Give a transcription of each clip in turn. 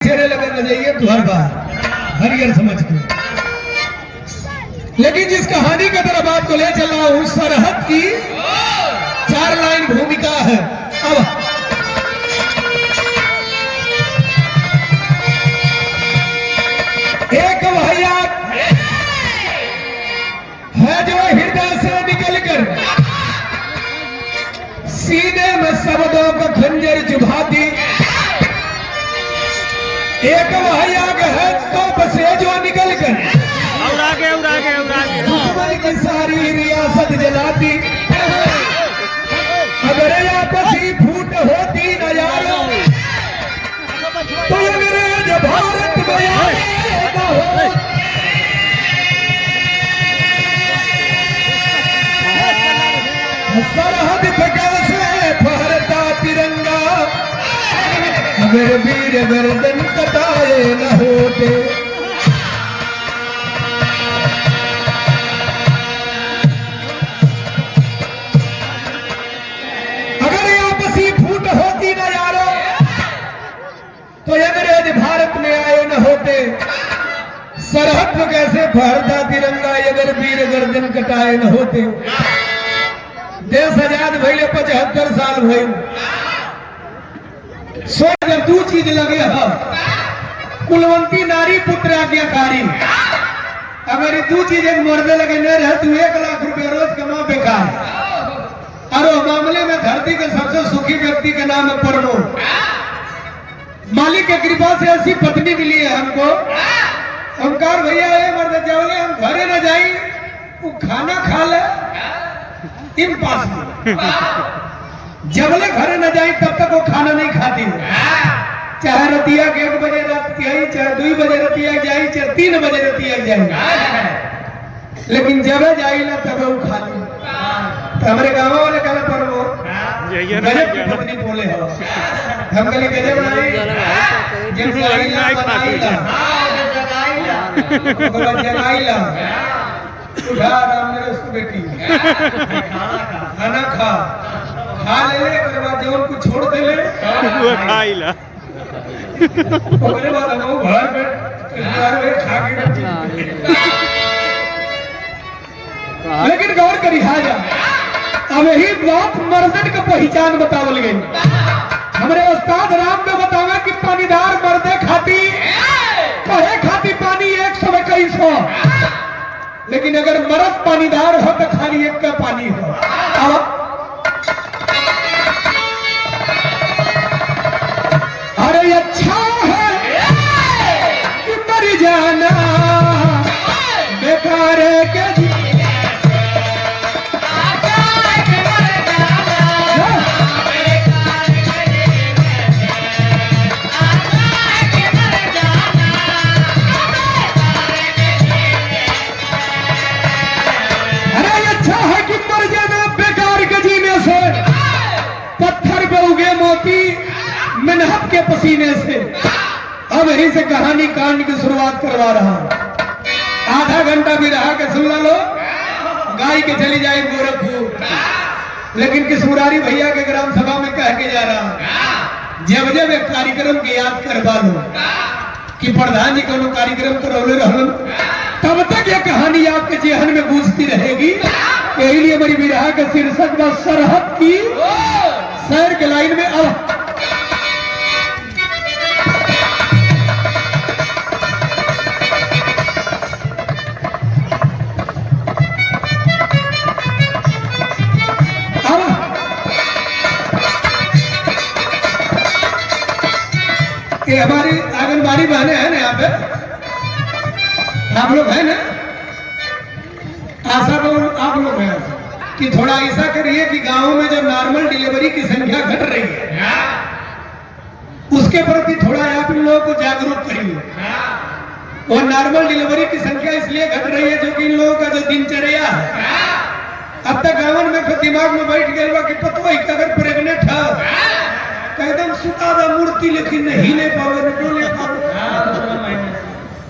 बसेरे लगे न जाइए तुहर बार हरियर समझ के। लेकिन जिस कहानी की तरफ आपको ले चल रहा हूं सरहद की 4 लाइन भूमिका है। अब एक भैया है जो हृदय से निकलकर सीने में शब्दों का खंजर चुभाती, एक भैया है तो बसे जो निकलकर दुश्मन की सारी रियासत जलाती। अगर आपसी फूट होती न यारो तो अंग्रेज भारत में आएगा हो। सरहद पे कैसे फहरता तिरंगा अगर वीर गर्दन कटाए न होते। अगर आपसी फूट होती न यारो तो अंग्रेज भारत में आए न होते। सरहद पे कैसे फहरता तिरंगा अगर वीर गर्दन कटाए न होते। देश आजाद भइले 75 साल भइल। सोच जब 2 चीज लगे हो कुलवंती नारी पुत्र आज्ञाकारी। अगर ये 2 चीजें मर्दे लगे न रहे तो 1 लाख रुपया रोज कमा बेकार। और मामले में धरती के सबसे सुखी व्यक्ति का नाम है प्रमोद। मालिक की कृपा से ऐसी पत्नी मिली है हमको। ओंकार भैया ये मर्द जवले हम घरे न जाई वो खाना खा ले इम्पॉसिबल। जबले घरे न जाई तब तक वो खाना नहीं खाती है। चाहे रतिया के 1 बजे रात आई, चाहे 2 बजे रतिया जाई, चाहे 3 बजे रतिया जाई, लेकिन जब जाई ना तब वो खा ली। तो हमारे गाँव वाले कहना पर वो गजब की पत्नी बोले हो। हम कहले गजब नहीं जगाईला उठा राम ने उसको बेटी खाना खा ले के बाद जब उनको छोड़ दे ले वो खाईला ओकरे बाद हम घर में खा के। लेकिन गौर करी हाजा अब यही बात मर्दन का पहचान बतावल गई। हमारे उस्ताद राम ने बतावा कि पानीदार मर्दे खाती कहे खाती पानी 100 लेकिन अगर मर्द पानीदार हो तो खाली 1 का पानी हो। अरे अच्छा है कि मर जाना बेकार के मेहनत के पसीने से। अब यहीं से कहानी कांड की शुरुआत करवा रहा हूं। आधा घंटा भी रहा के सुन लो गाय के चली जाए गोरखपुर। लेकिन किस मुरारी भैया के ग्राम सभा में कह के जा रहा हूं जब जब एक कार्यक्रम की याद करवा लो कि प्रधान जी को कार्यक्रम करौले रहो तब तक ये कहानी आपके जेहन में गूंजती रहेगी। यही लिए मेरी विरहा का शीर्षक व सरहद की शहर के लाइन में। अब ये हमारी आंगनबाड़ी बहने हैं ना यहाँ पे आप लोग हैं ना आशा आप लोग हैं कि थोड़ा ऐसा करिए कि गांव में जो नॉर्मल डिलीवरी की संख्या घट रही है उसके प्रति थोड़ा आप इन लोगों को जागरूक करिए। और नॉर्मल डिलीवरी की संख्या इसलिए घट रही है जो कि इन लोगों का जो दिनचर्या है अब तक गाँव में दिमाग में बैठ गया कि पतवा अगर प्रेग्नेंट है एकदम सुतादा मूर्ति लेकिन नहीं ले पावे नहीं ले पावे।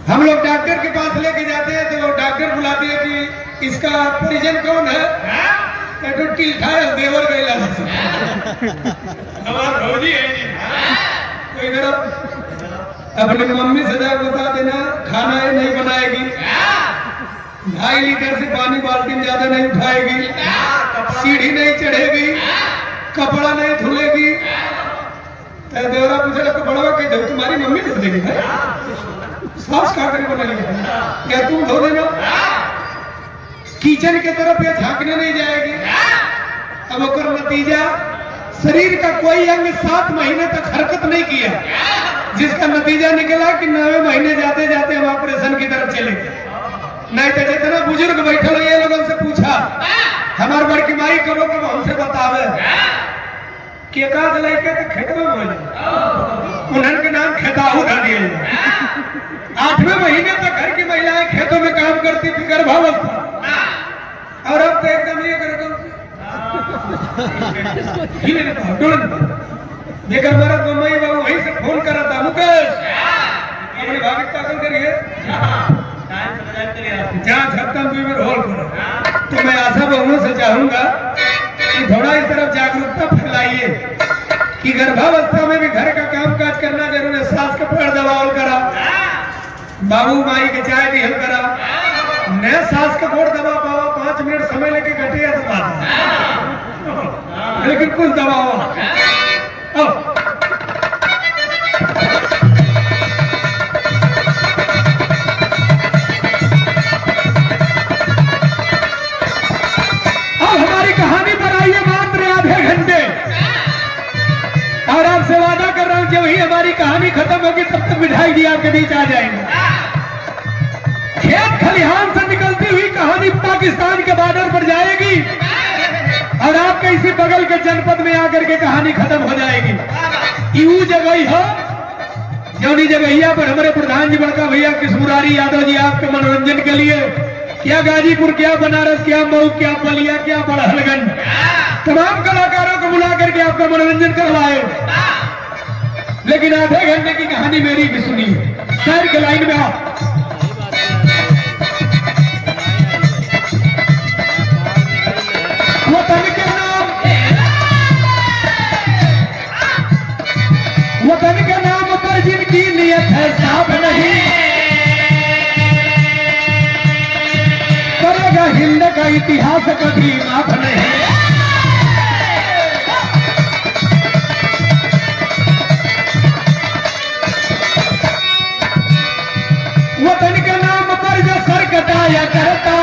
हम लोग डॉक्टर के पास लेके जाते हैं तो वो डॉक्टर बुलाते हैं कि इसका परिजन कौन है तो देवर गैला हमारा भौजी है जी तो इधर अपनी मम्मी से जाकर बता देना खाना ये नहीं बनाएगी, 2.5 लीटर से पानी बाल्टी में ज्यादा नहीं उठाएगी, सीढ़ी नहीं चढ़ेगी, कपड़ा नहीं धुलेगी। देवरा पूछे कपड़ा के दो तुम्हारी मम्मी धो देगी भाई, सास खा कर बना लेगी, क्या तुम धो देना? किचन के तरफ ये झांकने नहीं जाएगी। अब ओकर नतीजा शरीर का कोई अंग 7 महीने तक हरकत नहीं किया, जिसका नतीजा निकला कि 9वें महीने जाते जाते हम ऑपरेशन की तरफ चले गए। नहीं तो जितना बुजुर्ग बैठे हो ये लोगों से पूछा, हमार बड़की माई कबो कबो हमसे बतावे कि एकाध लड़के तो खेतों में हो जाए, उन्हन के नाम खेताहू धर दिए। 8वें महीने तक घर की महिलाएं खेतों में काम करती थी गर्भावस्था, और अब तो एकदम ये कर लेकर मेरा मम्मी बाबू वहीं से फोन करा था, मुकेश अपनी भाभी ताकल करिए जहाँ छत्तम में रोल करो। तो मैं आशा बहुओं से चाहूंगा कि थोड़ा इस तरफ जागरूकता फैलाइए कि गर्भावस्था में भी घर का काम काज करना जरूरी है। सास का पैर दबावल करा, बाबू माई के चाय भी हल करा, न सास का गोड़ दबा पावा 5 मिनट समय लेके घटिया दबा, लेकिन कुछ दबावा। अब हमारी कहानी पर आइए मात्र आधे घंटे, और आपसे वादा कर रहा हूं जब ही हमारी कहानी खत्म होगी तब तक मिठाई भी आपके बीच आ जाएंगे। खेत खलिहान से निकलती हुई कहानी पाकिस्तान के बॉर्डर पर जाएगी और आपके इसी बगल के जनपद में आकर के कहानी खत्म हो जाएगी। यू जगह हो जौनी जगहिया पर हमारे प्रधान जी बड़का भैया कृष्णमुरारी यादव जी आपके मनोरंजन के लिए क्या गाजीपुर, क्या बनारस, क्या मऊ, क्या बलिया, क्या बड़हलगंज तमाम कलाकारों को बुला करके आपका मनोरंजन करवाए। लेकिन आधे घंटे की कहानी मेरी भी सुनिए। शहर के लाइन में आओ। वतन के नाम, वतन के नाम पर जिनकी नियत है साफ नहीं, करेगा हिंद का इतिहास कभी माफ नहीं। वतन के नाम पर जो सर कटाया करता,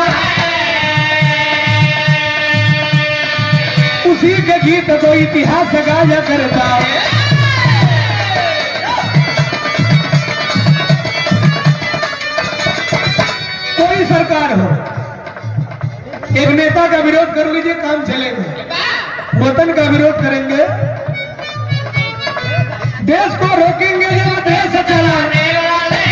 उसी के गीत को इतिहास गाया करता। कोई सरकार हो, एक नेता का विरोध कर लीजिए काम चलेगा। वतन का विरोध करेंगे, देश को रोकेंगे जब देश चलाने वाले,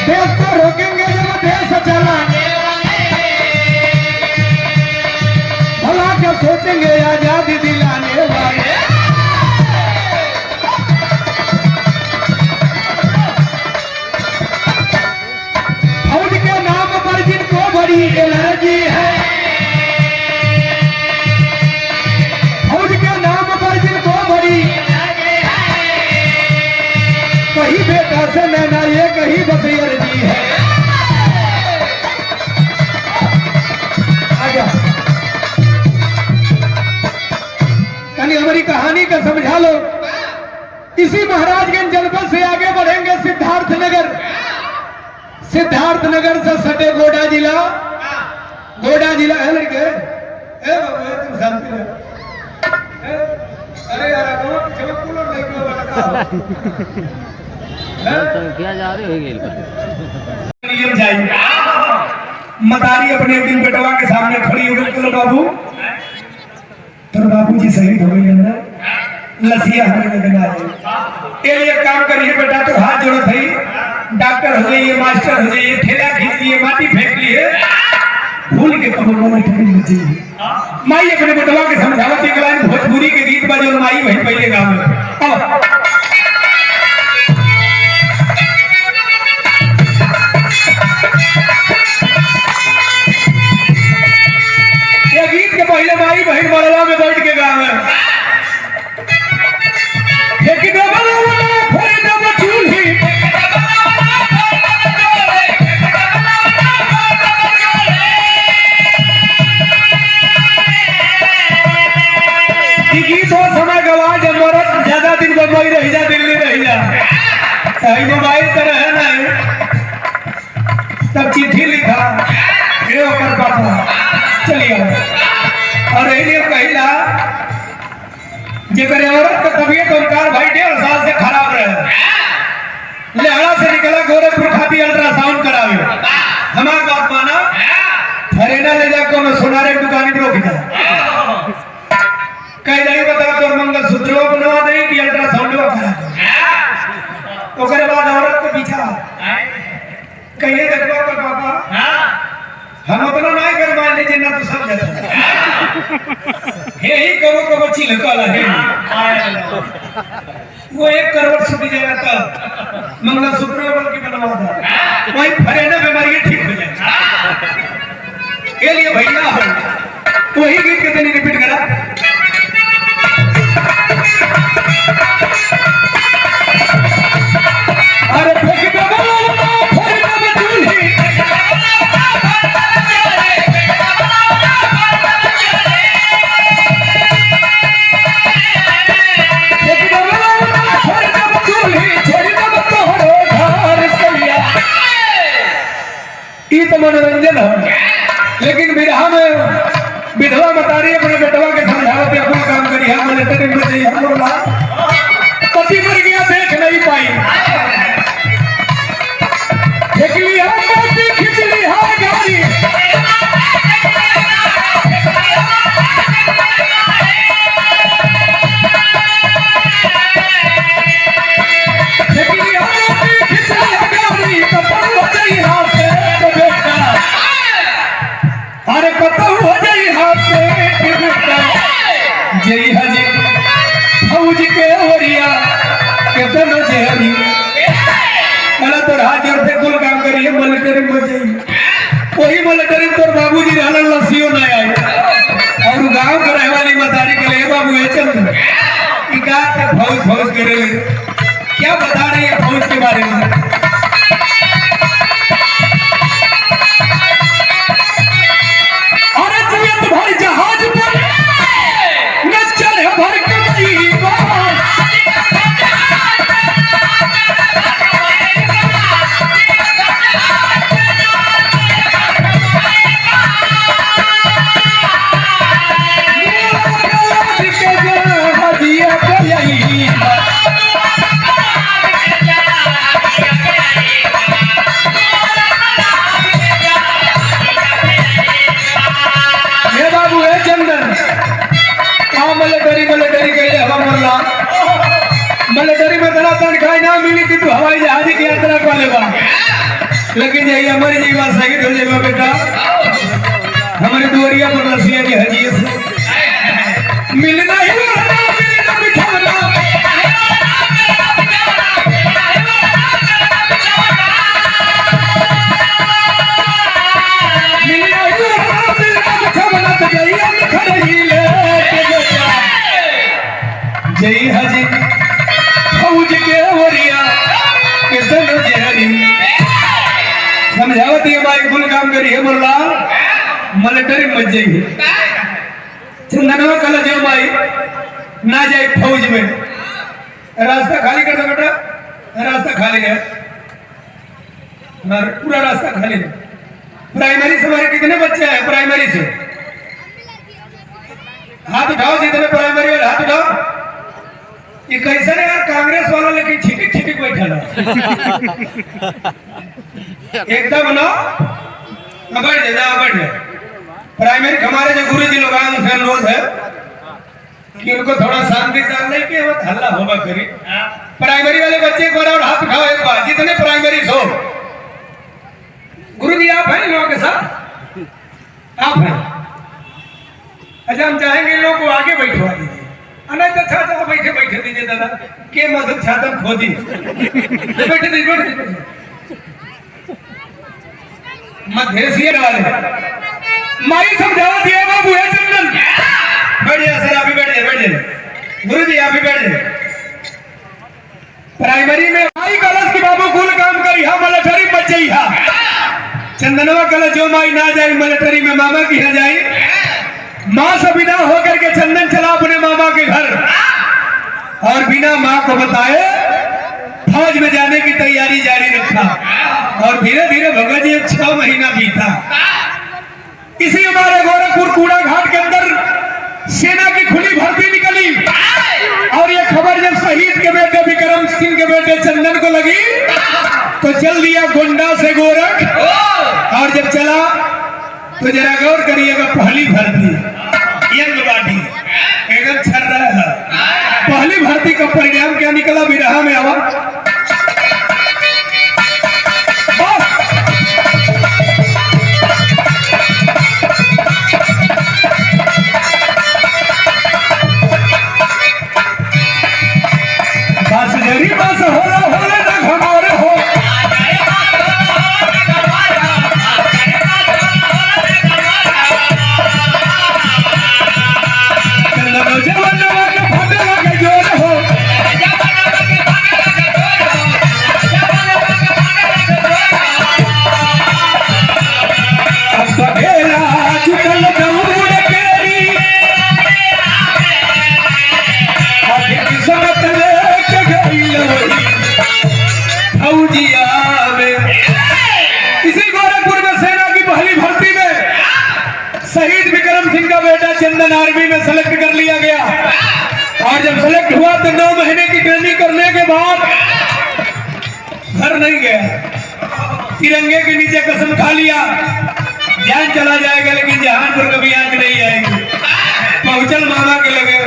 देश को रोकेंगे जब देश चलाने वाले, भला क्या सोचेंगे आजादी दिलाने वाले। फौज के नाम पर जिनको बड़ी एलर्जी है, फौज के नाम पर जिनको बड़ी एलर्जी है, कहीं बेटा से नैना ये कहीं बस एलर्जी है। आजा यानी हमारी कहानी का समझा लो। इसी महाराजगंज जनपद से आगे बढ़ेंगे सिद्धार्थनगर, सिद्धार्थनगर से सटे गोडा जिला, गोडा जिला है लड़के तुम शांति रहे। अरे यार क्या जा रहे हो नियम जाएंगे। मतारी अपने दिन बेटवा के सामने खड़ी हो गई, बोलो बाबू तो बाबू जी शहीद हो गई ना, लसिया हमें लगना है। ये लिए काम करिए बेटा, तो हाथ जोड़ो भाई, डॉक्टर हो जाइए, मास्टर हो जाइए, ठेला खींच लिए, माटी फेंक लिए, भूल के कमरों में ठहरी बची। माई अपने बेटवा के समझावती के लाइन भोजपुरी के गीत बजे माई वही पहले गाँव में। ये गीत के पहले माई बहन बड़वा में बैठ के गाँव में बम्बई रह जा दिल्ली रह जा, कहीं मोबाइल तो रहे नहीं, तब चिट्ठी लिखा ये ओकर पापा चलिए। और यही कहिला जेकर औरत का तबीयत उनकार भाई 1.5 साल से खराब रहे, लेहड़ा से निकला गोरखपुर खाती अल्ट्रासाउंड करावे। हमार बात माना, फरेना ले जा कोनो सोनारे की दुकान पर रोक दिया, कह जाई बता तोर मंगलसूत्र बनवा दे कि अल्ट्रासाउंड करा दे। ओकरे बाद औरत के पीछा कहिए देखो कर पापा हम अपना नहीं कर मान लीजिए ना तो सब जाता हे ही करो कब चिल काला है वो 1 करोड़ सुधी जाएगा तब मंगलसूत्र बल्कि बनवा था वही फरेना बीमारी ठीक हो जाए। के लिए भैया हो वही गीत के दिन रिपीट करा। अरे फेंक दे मनोरंजन है, लेकिन विरहा में विधवा बता रही है अपने बेटवा के समझावते अपना काम करी है मिलिट्री में चाहिए हम लोग पति मर गया देख नहीं पाई देख लिया मोती खिंच लिया गाड़ी देख लिया मोती खिंच लिया गाड़ी कपड़ हो गई हाथ से अरे पता हो जाई हाथ से जय हजी फौज के ओरिया के दोनों जहरी अरे तो हाथ जोड़ से कुल काम करिए मिलिट्री में जाइए वही मिलिट्री तोर बाबूजी रहना लस्सियों न आए और गांव के रहे वाली मतारी के लिए बाबू है चल कि का फौज फौज करे क्या बता रही है फौज के बारे में। मिलिट्री में तेरा तनख्वाह ना मिली कि तू हवाई जहाज की यात्रा कर लेगा, लेकिन यही हमारी जीवन शहीद हो जाएगा बेटा हमारे दुआरिया पर रसिया की हजी से मिलना ही मिलना बिठाना जय हजी फौज के ओरिया के दोनों जहरी समझावती है भाई कुल काम करी है मुल्ला मिलिट्री मत जाइए चंदनवा कल जो भाई ना जाए फौज में रास्ता खाली कर दो बेटा रास्ता खाली है पूरा रास्ता खाली है। प्राइमरी से हमारे कितने बच्चे हैं प्राइमरी से हाथ उठाओ जितने प्राइमरी वाले हाथ उठाओ। ये कैसा है यार कांग्रेस वाला लेकिन छिटिक छिटिक बैठा एकदम ना बैठ जाओ बैठ जाओ। प्राइमरी हमारे जो गुरु जी लोग आए उनसे अनुरोध है कि उनको थोड़ा शांति डालने के वक्त हल्ला होगा करी। प्राइमरी वाले बच्चे को और हाथ उठाओ एक बार जितने प्राइमरी हो। गुरु जी आप हैं इन लोगों के साथ आप हैं। अच्छा हम चाहेंगे इन लोगों को आगे बैठवा दीजिए नहीं तो छाता बैठे बैठे दीजिए दादा के मधुर छाता खो दी बैठे दीजिए मधेसिया वाले माई समझावा दिया बाबू है चंदन बैठ जाए सर आप ही बैठ जाए गुरु जी आप ही बैठ जाए। प्राइमरी में माई कलश की बाबू कुल काम करी हा मिलिट्री बच गई हा चंदनवा कलश जो माई ना जाए मिलिट्री में मामा की ना जाए माँ से विदा होकर के चंदन चला अपने मामा के घर और बिना माँ को बताए फौज में जाने की तैयारी जारी रखा। और धीरे धीरे भगत जी 6 महीना बीता। इसी हमारे गोरखपुर कूड़ा घाट के अंदर सेना की खुली भर्ती निकली। और ये खबर जब शहीद के बेटे विक्रम सिंह के बेटे चंदन को लगी तो चल दिया गोंडा से गोरख। और जब चला तो जरा गौर करिएगा, पहली भर्ती यंगवाड़ी एकदम छर रहा है। पहली भर्ती का परिणाम क्या निकला, विरहा में आवा। बस जरी बस होला होला ना घमारे हो। चंदनो जवानवा के भागे लगे जोर हो। अब बघेला चुकल दौड़ केरी आगे किस्मत लेके गई फौजिया में। इसी गोरखपुर में सेना की पहली भर्ती में शहीद विक्रम सिंह का बेटा चंदन आर्मी में सेलेक्ट कर लिया गया। और जब सेलेक्ट हुआ तो 9 महीने की ट्रेनिंग करने के बाद घर नहीं गया। तिरंगे के नीचे कसम खा लिया, जान चला जाएगा लेकिन जहानपुर कभी आंख नहीं आएगी। पहुंचल मामा के लगे,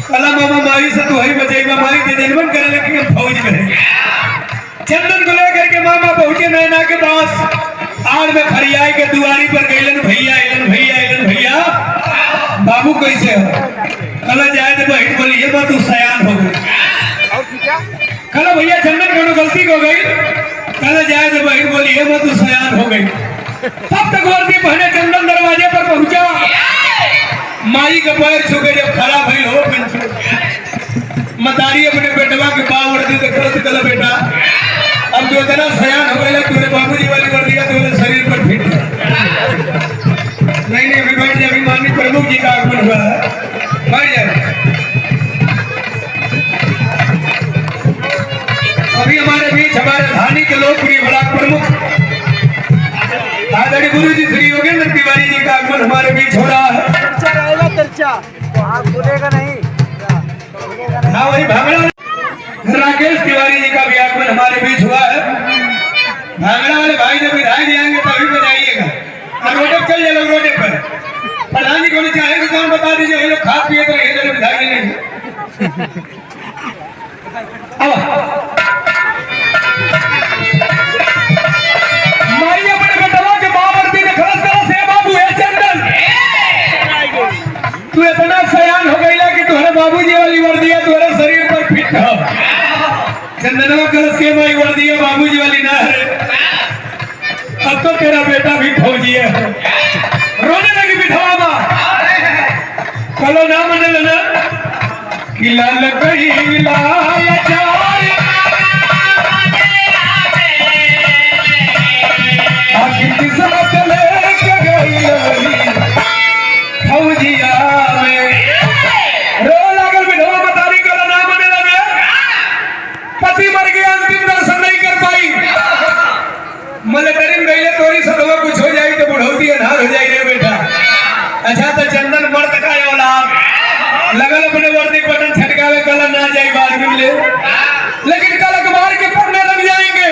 कला मामा मारी से तो वही बचेगा, मारी तो जन्मन करे लेकिन हम फौज में है। चंदन को लेकर के मामा पहुंचे नैना के पास। आड़ में खरियाई के दुआरी पर गईलन भैया एलन भैया एलन भैया बाबू कैसे हो। कल जाए तो बहन बोली ये बात सयान हो गई। कल भैया चंदन को गलती हो गई। कल जाए तो बहन बोली ये बात सयान हो गई। तब तक वर्दी पहने चंदन दरवाजे पर पहुंचा। माई का पैर छुके जब खड़ा भई हो मतारी अपने बेटवा के पाँव वर्दी देखो तो कल बेटा अब जो इतना सयान हो गया तुम्हारे बाबूजी वाली वर्दी का तुम्हारे शरीर पर फिट है। नहीं अभी बैठ जाए, अभी माननीय प्रमुख जी का आगमन हुआ है, बैठ जाए। अभी हमारे बीच हमारे धानी के लोकप्रिय ब्लॉक प्रमुख आदरणीय गुरु जी श्री योगेंद्र तिवारी जी का आगमन हमारे बीच हो रहा है। हाँ वही भांगड़ा राकेश तिवारी जी का भी आगमन हमारे बीच हुआ है। भांगड़ा वाले भाई जब विधायक जाएंगे तभी बजाइएगा। और रोडे चल जाए लोग रोडे पर प्रधान जी को चाहे कौन बता दीजिए, ये लोग खा पिए तो ये विधायक नहीं। माई अपने बेटवा के बावर्ती ने खरस करा से बाबू है चंदन तू इतना सयान हो गईला कि तुम्हारे बाबूजी वाली वर्दी है तुम्हारे शरीर पर फिट हो। चंदनवा कलश के माई वर्दी है बाबूजी वाली ना है। अब तो तेरा बेटा भी फौजी है। रोने लगी विधवा मां। कलो ना मन लेना कि लाल कही लाल जाए आखिर किस्मत लेके गई फौजिया में। रो लागल विधवा मतारी कलो ना मन लेना। पति मर गया, अंतिम दर्शन नहीं कर पाई। मिलिट्री में गईले तोरी सदवा कुछ हो जाए तो बुढ़ौती अनार हो जाए रे बेटा। अच्छा तो चंदन मर्द का औलाद लगल अपने वर्दी बटन छटकावे कल ना जाए बाद में ले, लेकिन कल अखबार के पढ़ने लग जाएंगे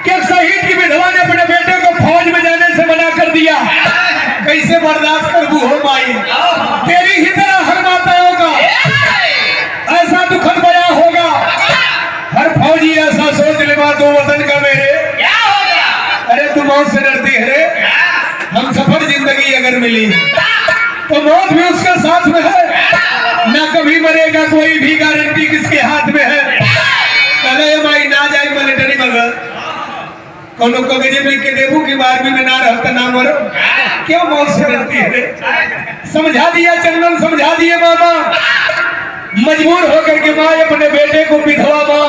कि शहीद की विधवा ने अपने बेटे को फौज में जाने से मना कर दिया। कैसे बर्दाश्त करबू हो माई, तेरी ही तरह हर माताओं का ऐसा दुखद बया होगा। हर फौजी ऐसा सोच ले बात दो वतन का मेरे। अरे तू मौत से डरती है रे। हम सफर जिंदगी अगर मिली तो मौत भी उसके साथ में है, ना कभी मरेगा कोई भी गारंटी किसके हाथ में है। कले माई ना जाए मिलिट्री मगर कोनो को गजब लिख के देबू कि बारहवीं में ना रहता ना मरो। क्यों मौत से डरती है रे? समझा दिया चंदन, समझा दिए मामा। मजबूर होकर के माँ अपने बेटे को विधवा माँ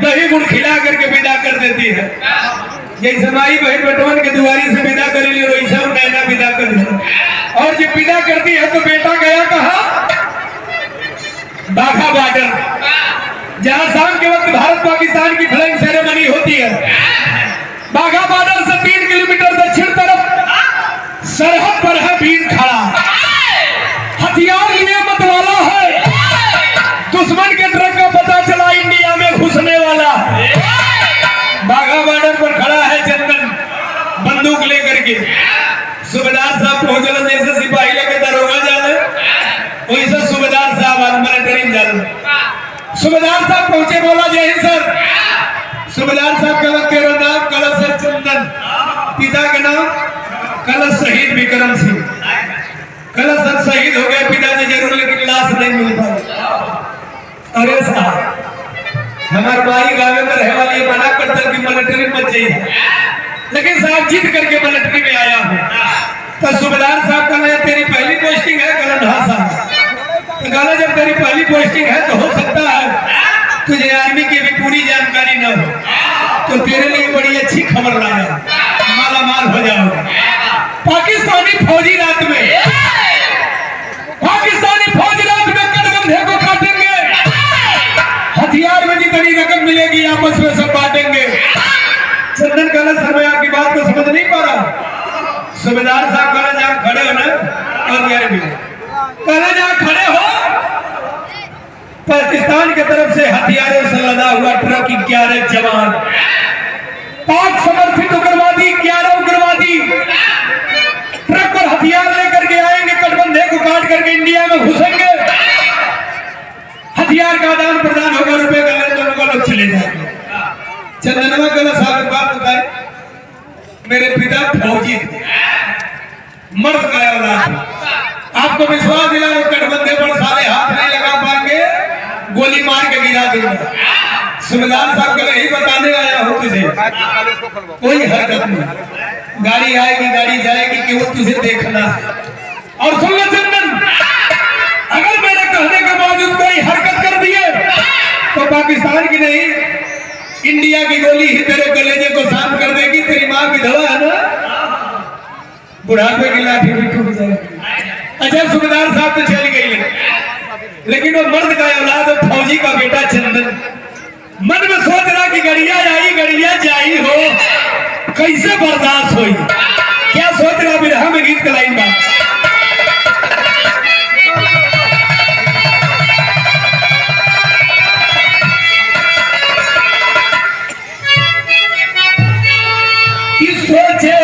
दही गुड़ खिला करके विदा कर देती है। जैसे माई बहन बटवन के दुआरी से विदा कर ली वैसा नैना विदा कर दी। और जब विदा करती है तो बेटा गया कहा, बाघा बॉर्डर, जहां शाम के वक्त भारत पाकिस्तान की फ्लैग सेरेमनी होती है। बाघा बॉर्डर से 3 किलोमीटर दक्षिण तरफ सरहद पर है भीड़ खड़ा, हथियार लिए मतवाला है। दुश्मन के ट्रक का पता चला इंडिया में घुसने वाला। बाघा बॉर्डर पर खड़ा है चंदन बंदूक लेकर के। सूबेदार साहब पहुंचल, जैसे सिपाही लेके दरोगा जाले वैसे सूबेदार साहब मिलिट्री जाले। सूबेदार साहब पहुंचे, बोला जय हिंद सर। सूबेदार साहब कल तेरा नाम? कल सर चंदन। पिता के नाम? कल शहीद विक्रम सिंह। कल सर शहीद हो गए पिताजी जरूर, लेकिन लाश नहीं मिल पाई। अरे साहब, हमारे भाई गाँव में रहे वाली मना करता कि मिलिट्री मत जाइए, लेकिन साहब जीत करके मिलिट्री में आया हूँ। तो सूबेदार साहब कहना तेरी पहली पोस्टिंग है? कहना हाँ साहब। तो कहना जब तेरी पहली पोस्टिंग है तो हो सकता है तुझे आर्मी की भी पूरी जानकारी न हो, तो तेरे लिए बड़ी अच्छी खबर लाया, माला माल हो जाओगे। पाकिस्तानी फौजी रात में कटबंधे को काटेंगे, हथियार में जितनी रकम मिलेगी आपस में सब बांटेंगे। चंदन कहना सर मैं आपकी बात को समझ नहीं पा रहा। सूबेदार साहब कहना जहाँ खड़े हो ना, और यार भी कहना जहाँ खड़े हो, पाकिस्तान की तरफ से हथियारों से लदा हुआ ट्रक 11 जवान, पाक समर्थित उग्रवादी 11 उग्रवादी ट्रक पर हथियार लेकर के आएंगे, कटबंधे को काट करके इंडिया में घुसेंगे। हथियार का आदान प्रदान होगा, रुपए का लेन देन होगा, लोग चले जाएंगे। चंदनवा गला साहब बात बताए, मेरे पिता फौजी थे, मर्द का औलाद। आपको विश्वास दिला वो कटबंधे पर सारे हाथ नहीं लगा पाएंगे, गोली मार के गिरा देंगे। सूबेदार साहब को यही बताने आया हूँ तुझे, कोई हरकत नहीं, गाड़ी आएगी गाड़ी जाएगी कि वो तुझे देखना है। और सुन लो चंदन, अगर मेरे कहने के बावजूद कोई हरकत कर दिए तो पाकिस्तान की नहीं इंडिया की गोली ही तेरे कलेजे को शांत कर देगी। तेरी माँ की दवा है ना, बुढ़ापे की लाठी भी टूट जाएगी। अच्छा सूबेदार साहब तो चल गई, लेकिन वो मर्द का औलाद फौजी का बेटा चंदन मन में सोच रहा कि गड़िया आई गड़िया जाई हो, कैसे बर्दाश्त हुई। क्या सोच रहा? बिरहा में गीत का लाइन बात, सोचे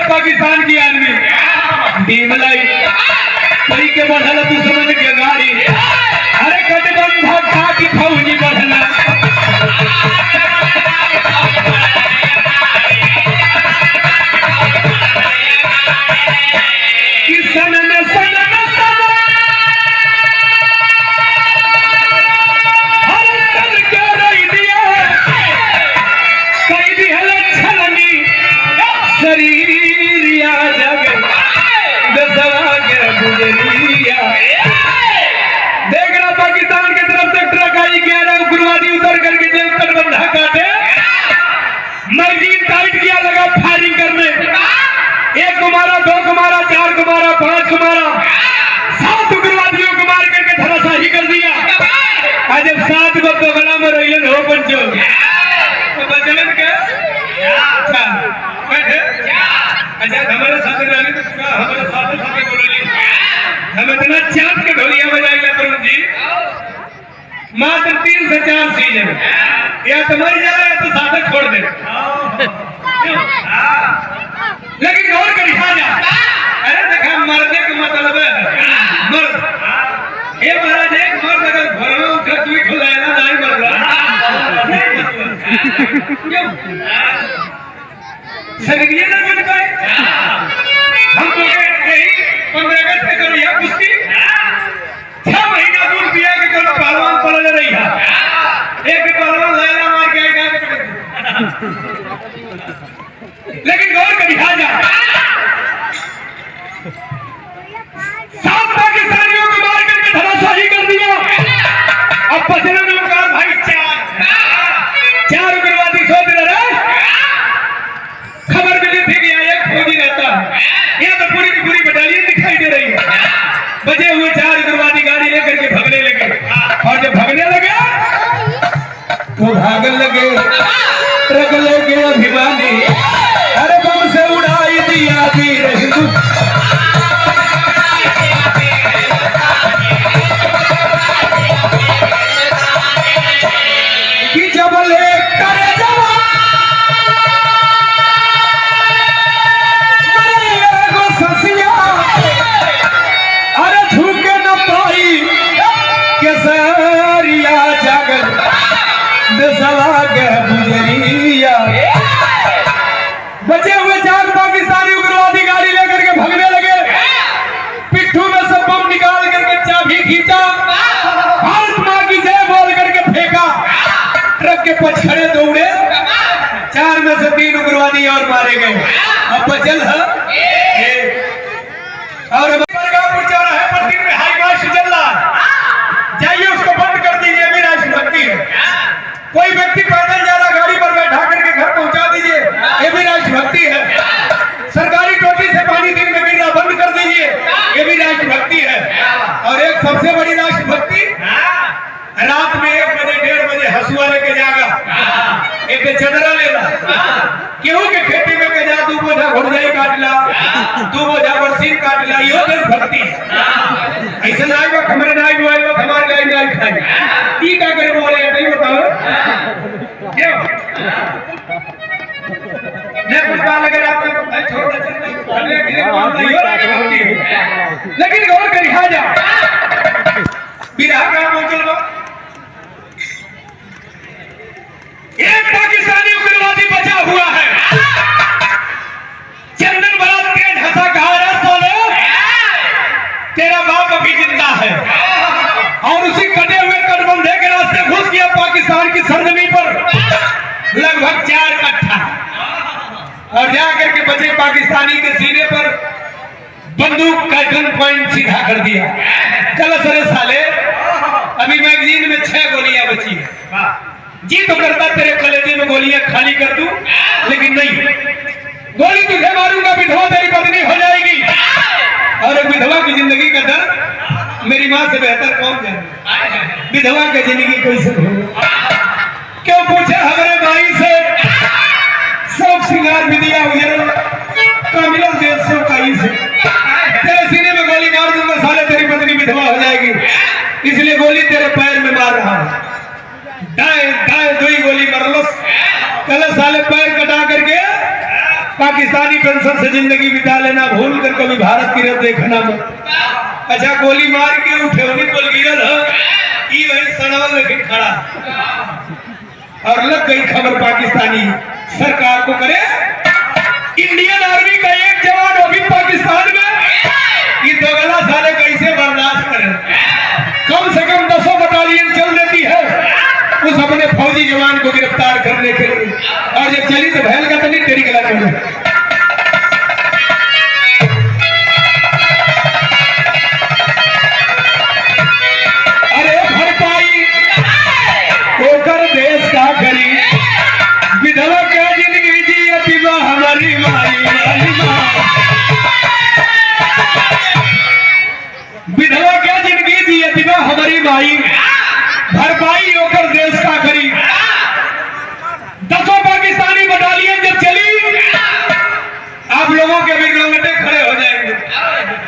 पाकिस्तान की आदमी भीमलाई परी के बढ़ल दुश्मन के गाड़ी, अरे कटबंधा खा की फौजी बढ़ला। जब 7 बगला में रहियन हो पंचो तो बचलन के अच्छा हमारे साथ रहने तो पूरा हमारे साथ बोलली हम इतना चाप के ढोलिया बजाइला प्रभु जी, मात्र 3 से 4 सीजन या तुम्हारी जाए या तो साधक छोड़ दे। लेकिन गौर कर जा, अरे देखा मरने का मतलब है मर्द। ये महाराज एक मर्द अगर घर में उठा तू खुलाया नहीं मर रहा क्यों शरीर ये ना मिल पाए। हम तो कहीं 15 अगस्त से करो या कुश्ती 6 महीना दूर पिया के करो पहलवान पड़े रही है। एक पहलवान लाया मार के आएगा लेकिन गौर कर दिखा जा, 7 पाकिस्तानियों को मार करके धराशायी कर दिया। अब बचने में उनका भाई 4 उग्रवादी सोच रहे। खबर मिली थी कि यहाँ एक फौजी रहता है, यहाँ तो पूरी की पूरी बटालियन दिखाई दे रही है। बचे हुए 4 उग्रवादी गाड़ी लेकर के भागने लगे, और जब भागने लगे तो भागने लगे ट्रक लेके अभिमानी, अरे बम से उड़ाई दिया वीर हिंदुस्तान की जब लेकर ससिया, अरे झुके न पाई केसरिया जगत दसवा के गुजरिया। बचे हुए 4 पाकिस्तानी उग्रवादी गाड़ी लेकर के भागने लगे। पिट्ठू में से बम निकाल करके चाबी खींचा, भारत मां की जय बोल करके फेंका। ट्रक के पछड़े दौड़े, 4 में से 3 उग्रवादी और मारे गए। अब बचल है और बरगापुर चौराहे पर दिन में हाई मार्च चल रहा है, जाइए उसको बंद कर दीजिए, भी राष्ट्रभक्ति है। कोई व्यक्ति पैदल जा रहा गाड़ी पर बैठा करके घर पहुंचा दीजिए, ये भी राष्ट्रभक्ति है। सरकारी टोटी से पानी दिन में गिरना बंद कर दीजिए, ये भी राष्ट्रभक्ति है। और एक सबसे बड़ी राष्ट्रभक्ति, रात में 1 बजे 1:30 बजे हसुआ लेके जागा, एक चदरा लेना, गेहूं के खेती में के जा 2 बोझा घोड़जाई काट ला, 2 बोझा बरसीन काट ला, यो देशभक्ति है। ऐसा ना आएगा हमारे नाई बोएगा हमारे गाय नहीं खाएगा, ई का करे बोले नहीं बताओ क्यों मैं कुछ बात अगर आपने भाई छोड़ दे लेकिन गौर कर लिहा जा बिरहा का मोचल बा। एक पाकिस्तानी उग्रवादी बचा हुआ है, चंदन बड़ा तेज हंसा कहा रहा सोले तेरा बाप अभी जिंदा है, और उसी कटे हुए कटबंधे के रास्ते घुस गया पाकिस्तान की सरजमी पर लगभग 4 कट्ठा, और जाकर के बचे पाकिस्तानी के सीने पर बंदूक का गन पॉइंट सीधा कर दिया। चलो सरे साले, अभी मैगजीन में 6 गोलियां बची है, जी तो करता तेरे कलेजे में गोलियां खाली कर दूं, लेकिन नहीं, गोली तुझे मारूंगा, विधवा तेरी पत्नी हो जाएगी। और एक विधवा की जिंदगी का दर्द मेरी मां से बेहतर कौन जाने, विधवा की जिंदगी कैसे हो। क्यों पूछे हमारे भाई से, सब सिंगार विधिया उजरल कामिल देश से कहीं से, तेरे सीने में गोली मार दूंगा साले तेरी पत्नी विधवा हो जाएगी, इसलिए गोली तेरे पैर में मार रहा हूं। दाएं दाएं 2 गोली मरलस, कल साले पैर कटा करके पाकिस्तानी पेंशन से जिंदगी बिता लेना, भूल कर कभी भारत की रब देखना मत। अच्छा गोली मार के उठेवनी बोल गिरल है, ई वही सड़वल लेकिन खड़ा, और लग गई खबर पाकिस्तानी सरकार को करे। इंडियन आर्मी का एक जवान अभी पाकिस्तान में, ये दोगला साले कैसे बर्दाश्त करें। कम से कम 10 बटालियन चल देती है उस अपने फौजी जवान को गिरफ्तार करने के लिए, और जब चली तो भैल का तो नहीं तेरी गला चल। अरे भरपाई होकर देश का करी, विधवा का जिंदगी जी अतिवा हमारी माई, विधवा क्या जिंदगी दी अतिवा हमारी माई, भरपाई होकर देश का करी। 10 पाकिस्तानी बटालियन जब चली, आप लोगों के भी रोंगटे खड़े हो जाएंगे,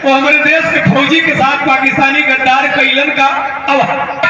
वो हमारे देश के फौजी के साथ पाकिस्तानी गद्दार कैलन का आवाज।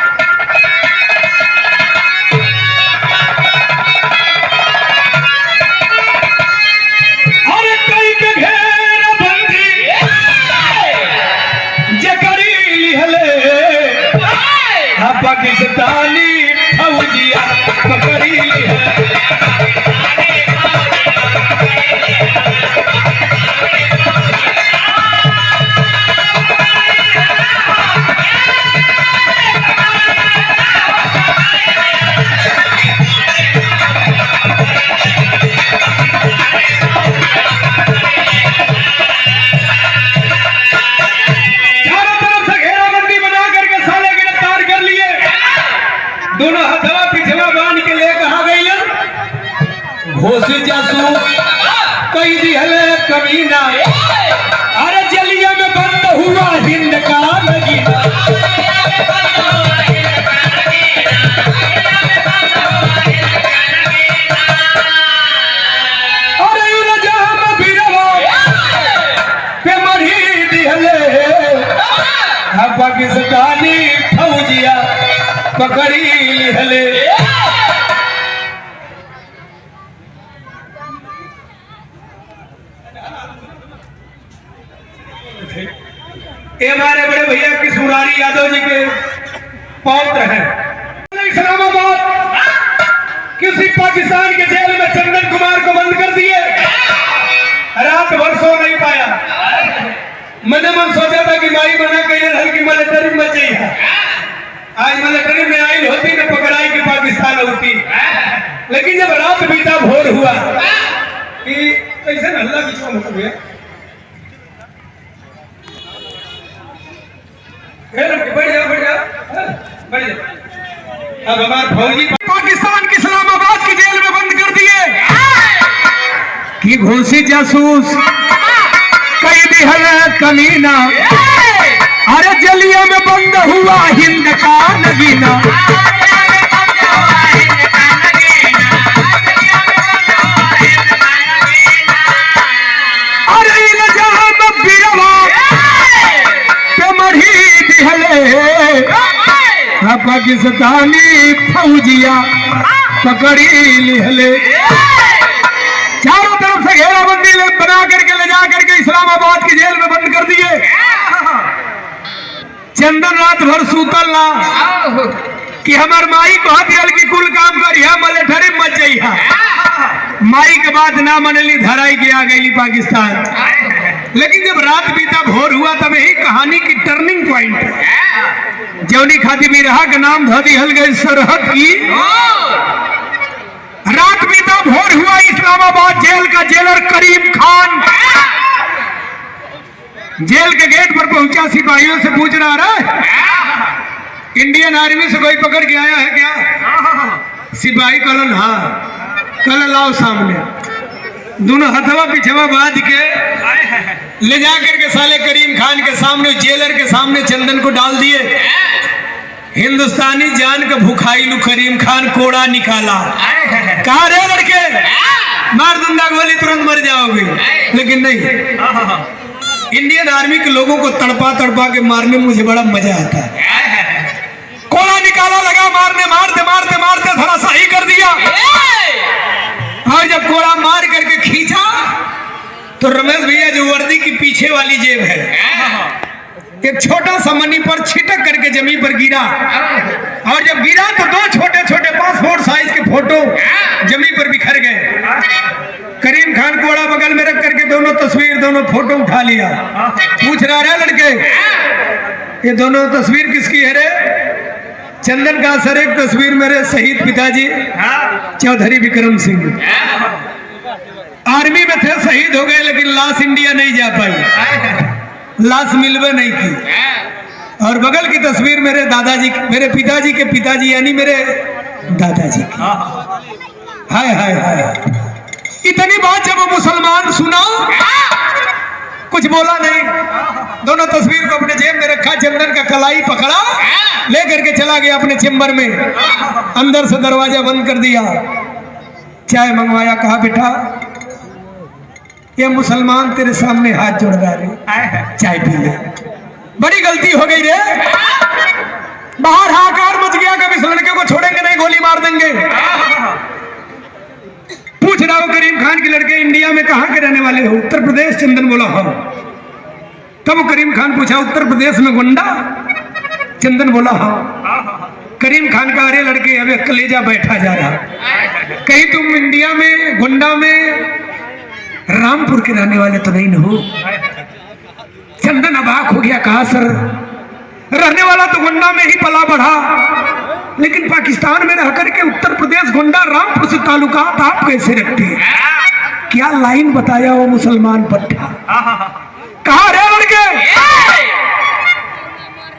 पाकिस्तानी फौजिया पकड़ी लिहले। ये हमारे बड़े भैया किशोरी यादव जी के पौत्र हैं। इस्लामाबाद किसी पाकिस्तान के जेल में चंदन कुमार को बंद कर दिए, रात भर सो नहीं पाया। मैंने मन सोचा था कि माई मना कही हल्की मिलिट्री मच गई है, आज मिलिट्री में आई होती न पकड़ाई के पाकिस्तान होती। लेकिन जब रात बीता भोर हुआ कि कैसे हल्ला किसको हो गया, बढ़ जा। अब हमारे फौजी पाकिस्तान के इस्लामाबाद की जेल में बंद कर दिए कि घोसी जासूस कैदी है कमीना। अरे जलिया में बंद हुआ हिंद का नगीना। अरे इल्जाम बिरवा पे मढ़ी दिहले, पाकिस्तानी फौजिया पकड़ी लिहले। चारों तरफ से घेराबंदी बना करके ले जा करके इस्लामाबाद की जेल में बंद कर दिए। चंदन रात भर सूतल ना कि हमार माई को हथियार की कुल काम करिया मिलिट्री मच जाई है। माई के बाद ना मनली धराई के आ गई पाकिस्तान। लेकिन जब रात बीता भोर हुआ तब यही कहानी की टर्निंग पॉइंट जौनी खाती बिरहा का नाम धदी हल गई सरहद की। रात बीता भोर हुआ, इस्लामाबाद जेल का जेलर करीम खान जेल के गेट पर पहुंचा, सिपाहियों से पूछ रहा है इंडियन आर्मी से कोई पकड़ के आया है क्या? सिपाही कलन हाँ, कल लाओ सामने। दोनों हथवा पिछवा बांध के ले जाकर के साले करीम खान के सामने, जेलर के सामने चंदन को डाल दिए। हिंदुस्तानी जान का भुखाइलू करीम खान कोड़ा निकाला, कहा रे लड़के मार दूंगा गोली तुरंत मर जाओगे। लेकिन नहीं, इंडियन आर्मी के लोगों को तड़पा तड़पा के मारने में मुझे बड़ा मजा आता है। कोड़ा निकाला, लगा मारने, मारते मारते मारते थोड़ा सही कर दिया। और जब कोड़ा मार करके खींचा तो रमेश भैया जो वर्दी की पीछे वाली जेब है, एक छोटा सा मनी पर छिटक करके जमीन पर गिरा। और जब गिरा तो दो छोटे छोटे पासपोर्ट साइज के फोटो जमीन पर बिखर गए। करीम खान कोड़ा बगल में रख करके दोनों तस्वीर, दोनों फोटो उठा लिया। पूछ रहा है लड़के ये दोनों तस्वीर किसकी है रे? चंदन का सर, एक तस्वीर मेरे शहीद पिताजी चौधरी विक्रम सिंह आर्मी में थे, शहीद हो गए, लेकिन लाश इंडिया नहीं जा पाई, लाश मिलवे नहीं की। और बगल की तस्वीर मेरे दादाजी, मेरे पिताजी के पिताजी यानी मेरे दादाजी की। हाय हाय हाय, इतनी बात जब वो मुसलमान सुना कुछ बोला नहीं, दोनों तस्वीर को अपने जेब में रखा, चंदन का कलाई पकड़ा, लेकर के चला गया अपने चेम्बर में, अंदर से दरवाजा बंद कर दिया। चाय मंगवाया, कहा बेटा ये मुसलमान तेरे सामने हाथ जोड़ रहे, चाय पी ले। बड़ी गलती हो गई रे, बाहर हाहाकार मच गया, कभी इस लड़के को छोड़ेंगे नहीं, गोली मार देंगे। पूछ रहा हूं करीम खान के लड़के इंडिया में कहां के रहने वाले हो? उत्तर प्रदेश। चंदन बोला हाँ। तब करीम खान पूछा उत्तर प्रदेश में गोंडा? चंदन बोला हाँ। करीम खान का अरे लड़के अबे कलेजा बैठा जा रहा, कहीं तुम इंडिया में गोंडा में रामपुर के रहने वाले तो नहीं न हो? चंदन अबाक हो गया, कहा सर रहने वाला तो गोंडा में ही पला बढ़ा, लेकिन पाकिस्तान में रह करके उत्तर प्रदेश गोंडा रामपुर से ताल्लुकात आप कैसे रखते हैं? क्या लाइन बताया वो मुसलमान पट्टा। कहा रे लड़के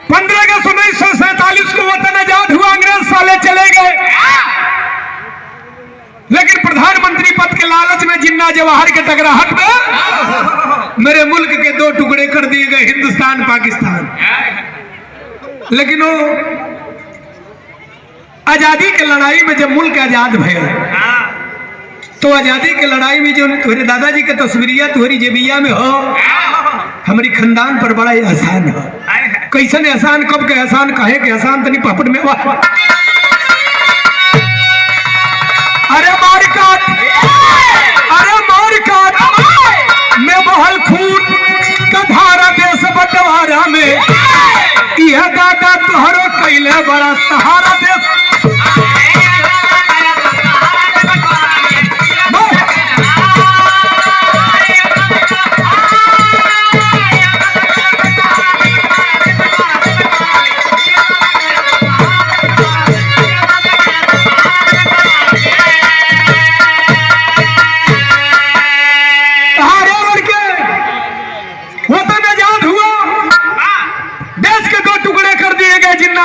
15 अगस्त 1947 को वतन आजाद हुआ, अंग्रेज साले चले गए, लेकिन प्रधानमंत्री पद के लालच में जिन्ना जवाहर के टकराहट में मेरे मुल्क के दो टुकड़े कर दिए गए, हिंदुस्तान पाकिस्तान। लेकिन वो आजादी के लड़ाई में जब मुल्क आजाद भया तो आजादी के लड़ाई में जो तुम्हारे दादाजी के तस्वीरिया तुम्हारी जेबिया में हो, हमारी खानदान पर बड़ा एहसान हो। कैसन एहसान कब के एहसान कहे के एहसान तनी पापड़ में वाह। अरे मार काट, अरे मार काट मैं बहल खून कधारा देश बंटवारा में यह दादा तोहरो कैले बड़ा सहारा देश।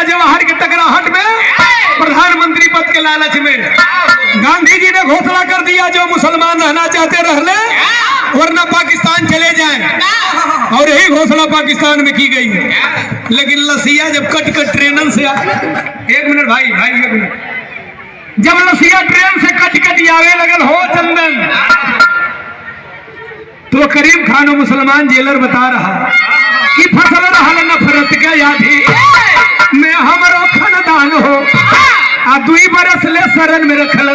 जवाहर के टकराहट में प्रधानमंत्री पद के लालच में गांधी जी ने घोषणा कर दिया जो मुसलमान रहना चाहते रह ले वरना पाकिस्तान चले जाएं। और यही घोषणा पाकिस्तान में की गई है। लेकिन लसिया जब कट कर ट्रेन से एक मिनट भाई एक मिनट, जब लसिया ट्रेन से कट आवे लगल हो चंदन तो करीम खान मुसलमान जेलर बता रहा कि फसल रहा नफरत के यादी मैं हमारो खानदान हो आ 2 बरस ले शरण में रखल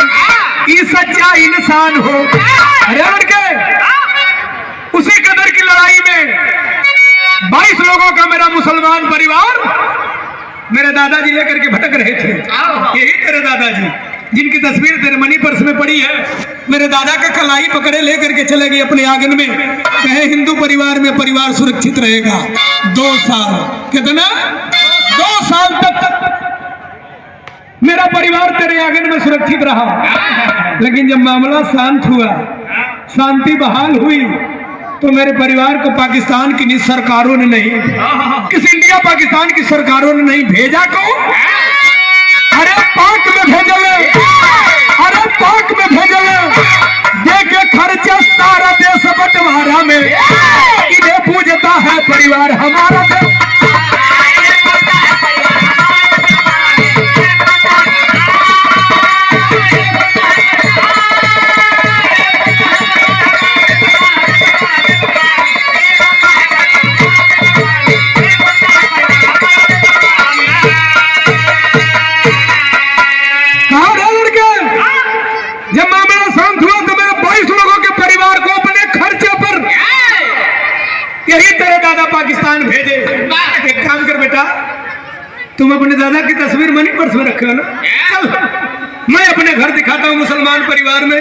ई सच्चा इंसान हो। अरे के उसी कदर की लड़ाई में 22 लोगों का मेरा मुसलमान परिवार मेरे दादाजी लेकर के भटक रहे थे। यही तेरे दादाजी जिनकी तस्वीर तेरे मनी पर्स में पड़ी है, मेरे दादा का कलाई पकड़े लेकर के चले गए अपने आंगन में, कहे हिंदू परिवार में परिवार सुरक्षित रहेगा 2 साल। कितना 2 साल तक मेरा परिवार तेरे आंगन में सुरक्षित रहा। लेकिन जब मामला शांत हुआ, शांति बहाल हुई तो मेरे परिवार को पाकिस्तान की सरकारों ने नहीं, किस इंडिया पाकिस्तान की सरकारों ने नहीं भेजा। कौन? अरे पाक में भेजले, अरे पाक में भेजले देखे खर्चा सारा देश बंटवारा में इन्हें पूजता है परिवार हमारा देश। जब मामला शांत हुआ तो मेरे 22 लोगों के परिवार को अपने खर्चे पर यही तेरे दादा पाकिस्तान भेजे। एक काम कर बेटा, तुम अपने दादा की तस्वीर मनी पर्स में रखे हो ना, चल मैं अपने घर दिखाता हूँ मुसलमान परिवार में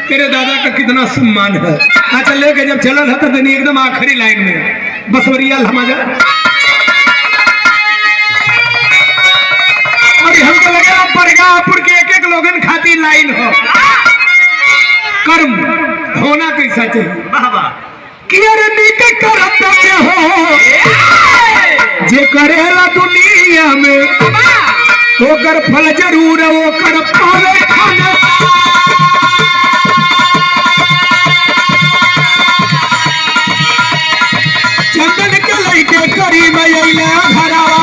तेरे दादा का कितना सम्मान है। अच्छा लेके जब चला था तो एकदम आखिरी लाइन में बसवरिया हमारा हमको लगा बरगापुर के एक लोगन खाती लाइन हो। कर्म होना कैसा चाहिए कि हो जे करेला दुनिया में तो कर फल जरूर वो कर पावे खाना। चंदन के लइके करी मैया घरावा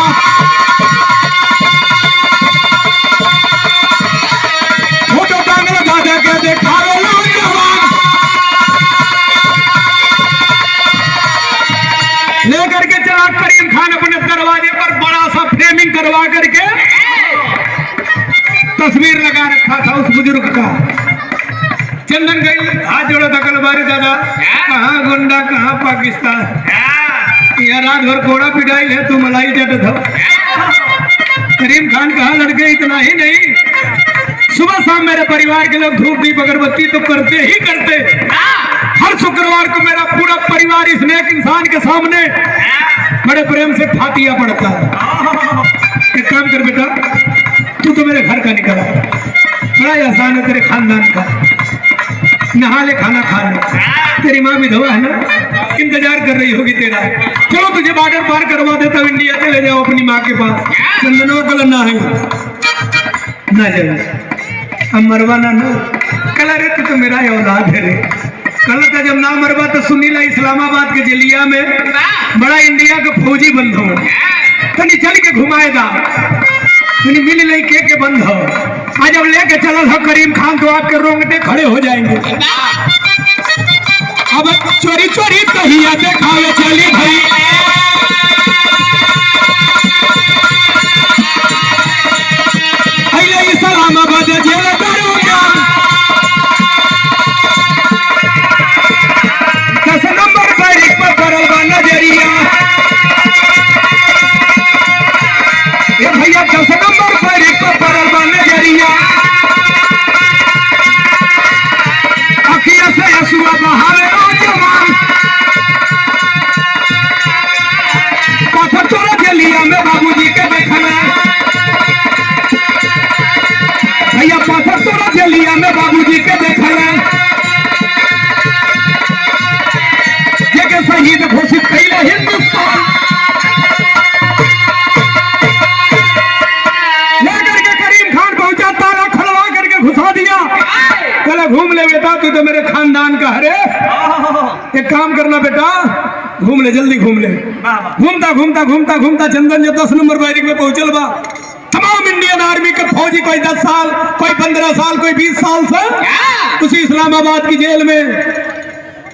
फोटो टांग लगा दे के देखावे लेकर के चला करीम खान अपने दरवाजे पर बड़ा सा फ्रेमिंग करवा करके तस्वीर लगा रखा था उस बुजुर्ग का। चंदन गई हाथ जोड़ा था कलबारी दादा, कहाँ गुंडा कहाँ पाकिस्तान, यहाँ रात भर कोड़ा पिटाई है तू मलाई चट था। करीम खान कहा लड़के इतना ही नहीं, सुबह शाम मेरे परिवार के लोग धूप दीप अगरबत्ती तो करते ही करते। हर शुक्रवार को मेरा पूरा परिवार इस नेक इंसान के सामने बड़े प्रेम से फातिया पढ़ता है। एक काम कर बेटा, तू तो मेरे घर का निकला, बड़ा आसान है तेरे खानदान का, नहा ले खाना खा ले, तेरी माँ विधवा है ना, इंतजार कर रही होगी तेरा। चलो तुझे बॉर्डर पार करवा देता हूँ, इंडिया चले जाओ अपनी माँ के पास। चंदनो कल ना है ना जाए अब मरवाना ना, कल अरे तू तो मेरा औलाद है रे। कल का जब ना मरवा तो सुनीला इस्लामाबाद के जलिया में बड़ा इंडिया का फौजी बंद हो, तनी चल के घुमाएगा, तनी मिल नहीं के बंद हो। आज जब लेके चला था करीम खान तो आपके रोंगटे खड़े हो जाएंगे। अब चोरी चोरी कहिया देखावे चली भाई घोषित कैला हिंदुस्तान। लेकर के करीम खान पहुंचा, ताला खड़वा करके घुसा दिया। कहला घूम ले बेटा, तू तो मेरे खानदान का है। एक काम करना बेटा, घूम ले, जल्दी घूम ले। घूमता घूमता घूमता घूमता चंदन जो 10 नंबर बैरिक में पहुंचल बा। तमाम इंडियन आर्मी के फौजी, कोई 10 साल, कोई 15 साल, कोई 20 साल से उसी इस्लामाबाद की जेल में,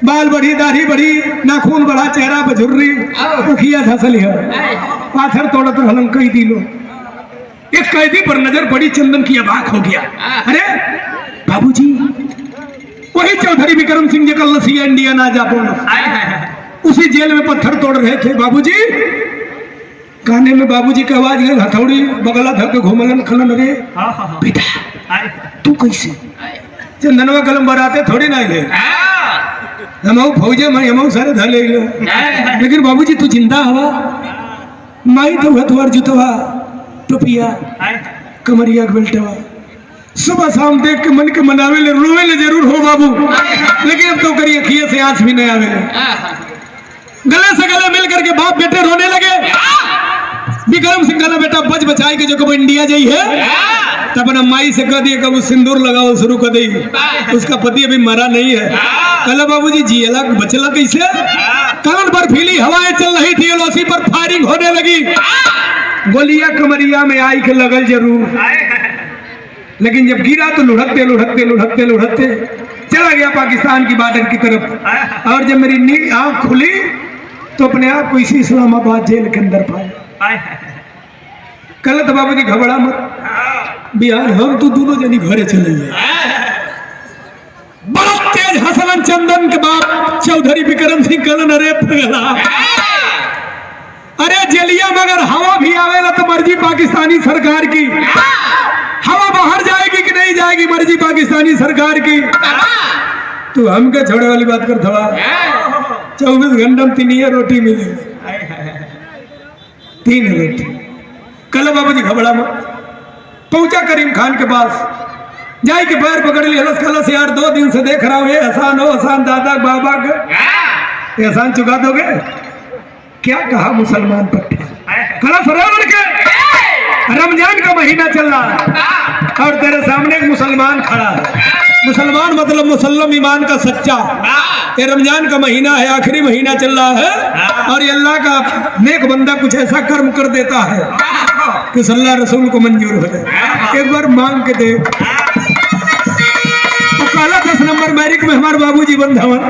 बाल बढ़ी, दाढ़ी बढ़ी, नाखून बढ़ा, चेहरा पे झुर्री, उखिया धसल है, पाथर तोड़त रहलन कई दिलो। एक कैदी पर नजर पड़ी, चंदन की अबाक हो गया। अरे बाबूजी, वही चौधरी विक्रम सिंह जी कल नसिया इंडियन आजा बोनस, उसी जेल में पत्थर तोड़ रहे थे बाबूजी। गाने में बाबूजी की आवाज है, हथौड़ी बगला धक घूमलन खलन। रे बेटा तू कैसे? चंदनवा कलम बराते थोड़ी ना ले, हम फौजे में हम सारे धले लो। लेकिन बाबूजी तू जिंदा हवा, माई तो हथवार जुतवा, टोपिया, कमरिया के बेल्टवा, सुबह शाम देख के मन के मनावे ले, रोवे ले जरूर हो बाबू, लेकिन अब तो करिए खिए से आंच भी नहीं आवे। गले से गले मिल करके बाप बेटे रोने लगे। विक्रम सिंह कहना बेटा बच बचाई के जो कब इंडिया जाई है, तब ना माई से कह दिए कब सिंदूर लगाओ शुरू कर दी, उसका पति अभी मरा नहीं है। कहला बाबूजी जियला बचला कैसे? कलन बर्फीली हवाएं चल रही थी, एलओसी पर फायरिंग होने लगी, गोलियां कमरिया में आई के लगल जरूर, लेकिन जब गिरा तो लुढ़कते लुढ़कते लुढ़कते लुढ़कते चला गया पाकिस्तान की बॉर्डर की तरफ। और जब मेरी आंख खुली तो अपने आप को इसी इस्लामाबाद जेल के अंदर पाया। कल तो बाबूजी घबरा मत, बिहार हम तो दोनों जनी घरे चले गए। बड़ा तेज हसलन चंदन के बाप चौधरी विक्रम सिंह कलन। अरे पगला, अरे जेलिया मगर हवा भी आवेला तो मर्जी पाकिस्तानी सरकार की, हवा बाहर जाएगी कि नहीं जाएगी मर्जी पाकिस्तानी सरकार की। तू हम क्या छोड़े वाली बात कर थोड़ा, 24 घंटे में 3 रोटी मिलेगी, 3 रोटी। कल बाबूजी घबरा मत, पहुंचा करीम खान के पास, जाई के पैर पकड़ ली। हलस खलस यार 2 दिन से देख रहा हूं, ये एहसान हो एहसान दादा बाबा का एहसान चुका दोगे? क्या कहा मुसलमान पट्टे? खला सरोवर के रमजान का महीना चल रहा है और तेरे सामने एक मुसलमान खड़ा है। मुसलमान मतलब मुसल्लम ईमान का सच्चा। ये रमजान का महीना है, आखिरी महीना चल रहा है और ये अल्लाह का नेक बंदा कुछ ऐसा कर्म कर देता है कि अल्लाह रसूल को मंजूर हो जाए। एक बार मांग के दे। तो काला 10 नंबर मैरिक में हमारे बाबूजी बंद हवन,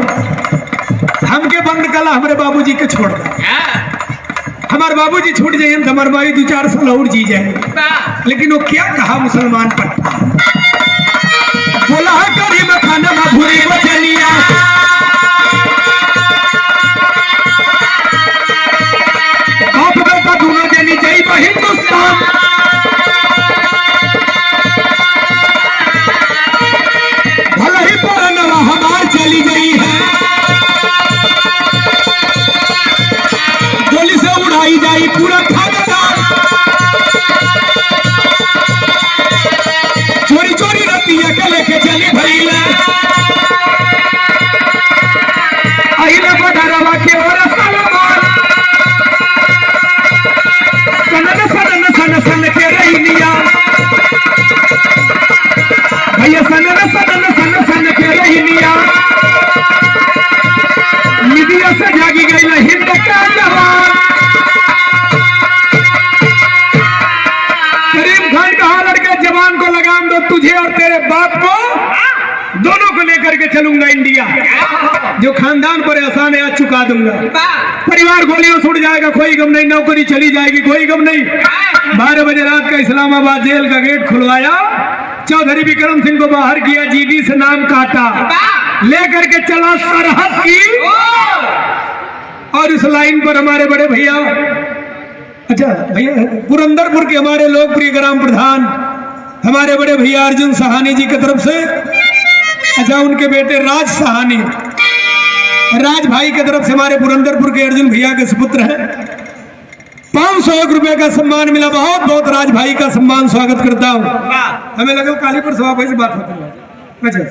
हमके बंद कला हमारे बाबूजी के छोड़ दे। हमारे बाबूजी छूट जाए तो हमारे भाई 2-4 साल और जी जाए। लेकिन वो क्या कहा मुसलमान पर, बोला है करीब खाना मधुरी बचनिया, बाप बेटा दोनों जनी जाई हिंदुस्तान। भले ही पुराना हमार चली गई है, गोली से उड़ाई जाई पूरा खानदान, चोरी चोरी रतिया के लेके चली भैला, अहिला पधारवा के और सलमान, सनन सनन सन सन के रहिनिया, भैया सनन सनन सन सन के रहिनिया, निदिया से जागी गई ना हिंद का जवान। करीम खान कहा लड़के जवान को लगाम दो, तुझे और तेरे बाप को दोनों को लेकर के चलूंगा इंडिया, जो खानदान पर एहसान है आज चुका दूंगा। परिवार गोलियों छूट जाएगा, कोई गम नहीं, नौकरी चली जाएगी, कोई गम नहीं। 12 बजे रात का इस्लामाबाद जेल का गेट खुलवाया, चौधरी विक्रम सिंह को बाहर किया, जीडी से नाम काटा, लेकर के चला सरहद की। और इस लाइन पर हमारे बड़े भैया, अच्छा भैया पुरंदरपुर के हमारे लोकप्रिय ग्राम प्रधान हमारे बड़े भैया अर्जुन साहनी जी की तरफ से, अच्छा उनके बेटे राज साहनी, राज भाई की तरफ से हमारे पुरंदरपुर के अर्जुन भैया के सुपुत्र हैं, 501 रुपए का सम्मान मिला। बहुत बहुत राज भाई का सम्मान स्वागत करता हूँ। हमें लगा कालीपुर सभा भाई से बात होती है। अच्छा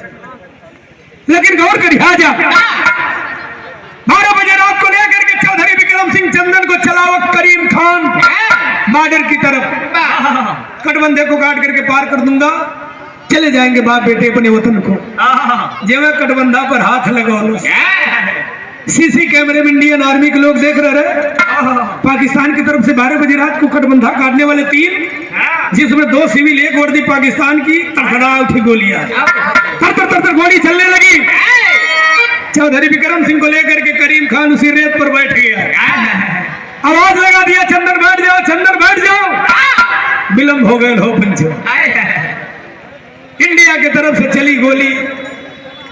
लेकिन गौर करिए, 12 बजे रात को लेकर के बॉर्डर की तरफ कटबंधे को काट करके पार कर दूंगा, चले जाएंगे बाप बेटे अपने वतन को। जब कटबंधा पर हाथ लगा लो, सीसी कैमरे में इंडियन आर्मी के लोग देख रहे पाकिस्तान की तरफ से 12 बजे रात को कटबंधा काटने वाले 3, जिसमें 2 सिविल, 1 वर्दी पाकिस्तान की, तड़खड़ा उठी गोलियां, तर गोली चलने लगी। चौधरी विक्रम सिंह को लेकर के करीम खान उसी रेत पर बैठ गया, आवाज लगा दिया, चंदन बैठ जाओ, चंदन बैठ जाओ। विलंब हो गए हो पंचो। इंडिया की तरफ से चली गोली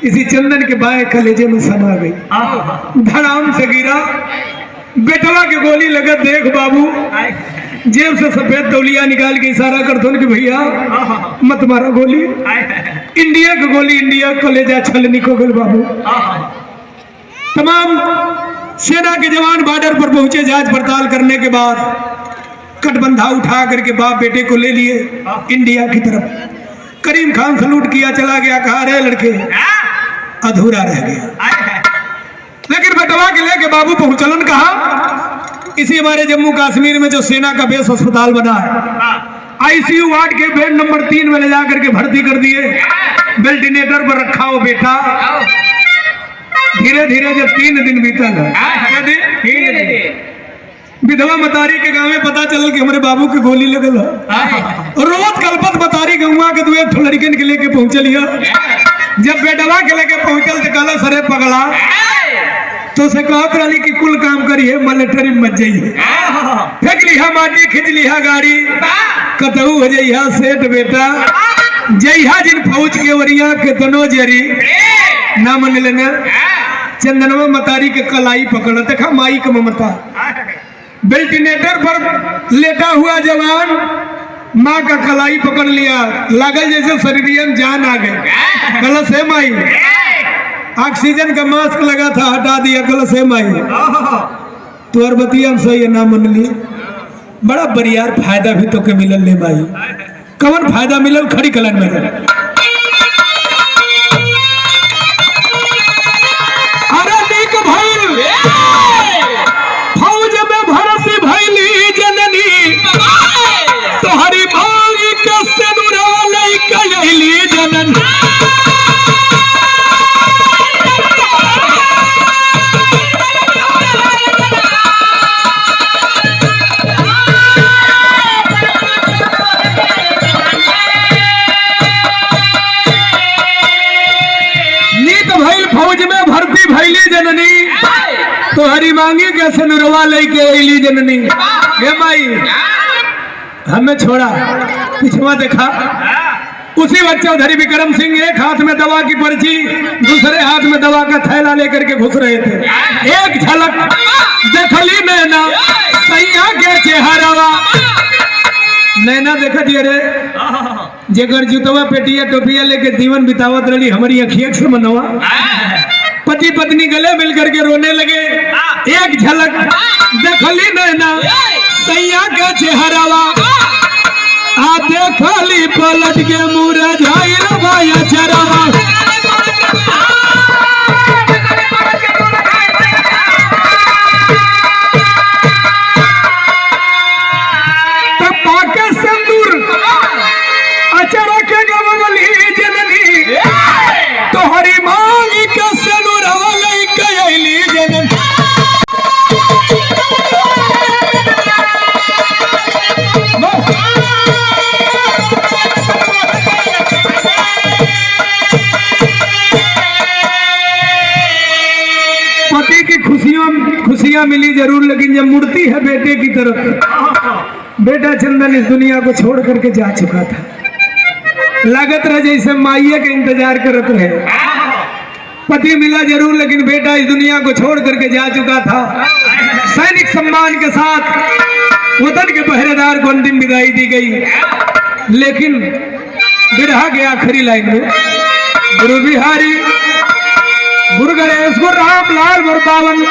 इसी चंदन के बाएं कलेजे में समा गई, धड़ाम से गिरा। बेटवा की गोली लगा, देख बाबू, जेब से सफेद तौलिया निकाल के इशारा कर दो कि भैया मत मारा गोली। इंडिया की गोली, इंडिया कलेजा छल निको गल बाबू। तमाम सेना के जवान बॉर्डर पर पहुंचे, जांच पड़ताल करने के बाद कटबंधा उठा करके बाप बेटे को ले लिए इंडिया की तरफ। करीम खान सलूट किया, चला गया, कहा रे लड़के अधूरा रह गया। लेकिन बेटवा के लेके बाबू पहुंचलन कहा, इसी हमारे जम्मू कश्मीर में जो सेना का बेस अस्पताल बना है, आईसीयू वार्ड के बेड नंबर 3 में ले जाकर के भर्ती कर दिए, वेंटिलेटर पर रखा हो बेटा। धीरे धीरे जब 3 दिन बीतल, विधवा मतारी के गांव में पता चलल कि हमारे बाबू के गोली लगल है। रोज कलपत मतारी गौवा के 2 लड़कन के लेके पहुंचल। जब बेटवा के लेके पहुंचल तो कहला सरे पगला, तो से कहत रही कि कुल काम करिए, मिलिट्री में मत जाइए, फेंक लिहा माटी, खींच लिहा गाड़ी, कतहू हो जइहा सेठ बेटा, जइहा जिन फौज के वरिया केतनो जरी ना मन लेना। चंदनवा मतारी के कलाई पकड़, देखा माई का ममता। वेंटिलेटर पर लेटा हुआ जवान माँ का कलाई पकड़ लिया, लागल जैसे शरीर में जान आ गई। कल से माई ऑक्सीजन का मास्क लगा था, हटा दिया। कल से माई तो अरबतिया सही ना मन ली, बड़ा बरियार फायदा भी तो के मिलल ले माई। कवन फायदा मिलल, खड़ी कलन में अरे नीक भइल फौज में भर्ती भइली जननी, तोहरी मांग के सिनुरा लइका अइली जननी। तो हरी मांगी के सनुरवा लेके अली जननी। हे माई हमें छोड़ा, पिछवा देखा, उसी बच्चे चौधरी विक्रम सिंह एक हाथ में दवा की पर्ची, दूसरे हाथ में दवा का थैला लेकर के घुस रहे थे। एक झलक देखली नैना सैया के चेहरावा, नैना देखा दिए रे जेकर जुतवा पेटिया टोपिया लेके जीवन बितावत रही, हमारी अखियक से मनवा। पति पत्नी गले मिल करके रोने लगे। एक झलक देखली नैना सैया के चेहरावा, आ देखली पलट के मुरझाइल बाया चरावा। तब पाके संदूर अचरा के गवली जननी, तोहरी मांग के सनुरवा लइका अइली जननी। पति की खुशियां मिली जरूर, लेकिन जब मुड़ती है बेटे की तरफ, बेटा चंदन इस दुनिया को छोड़ करके जा चुका था। लागत रहे जैसे माइये के इंतजार करत रहे। पति मिला जरूर, लेकिन बेटा इस दुनिया को छोड़ करके जा चुका था। सैनिक सम्मान के साथ वतन के पहरेदार को अंतिम विदाई दी गई। लेकिन बिरहा के आखिरी लाइन में गुरु बिहारी, गुरु गणेश, गुरु राम लाल, गुरु पावन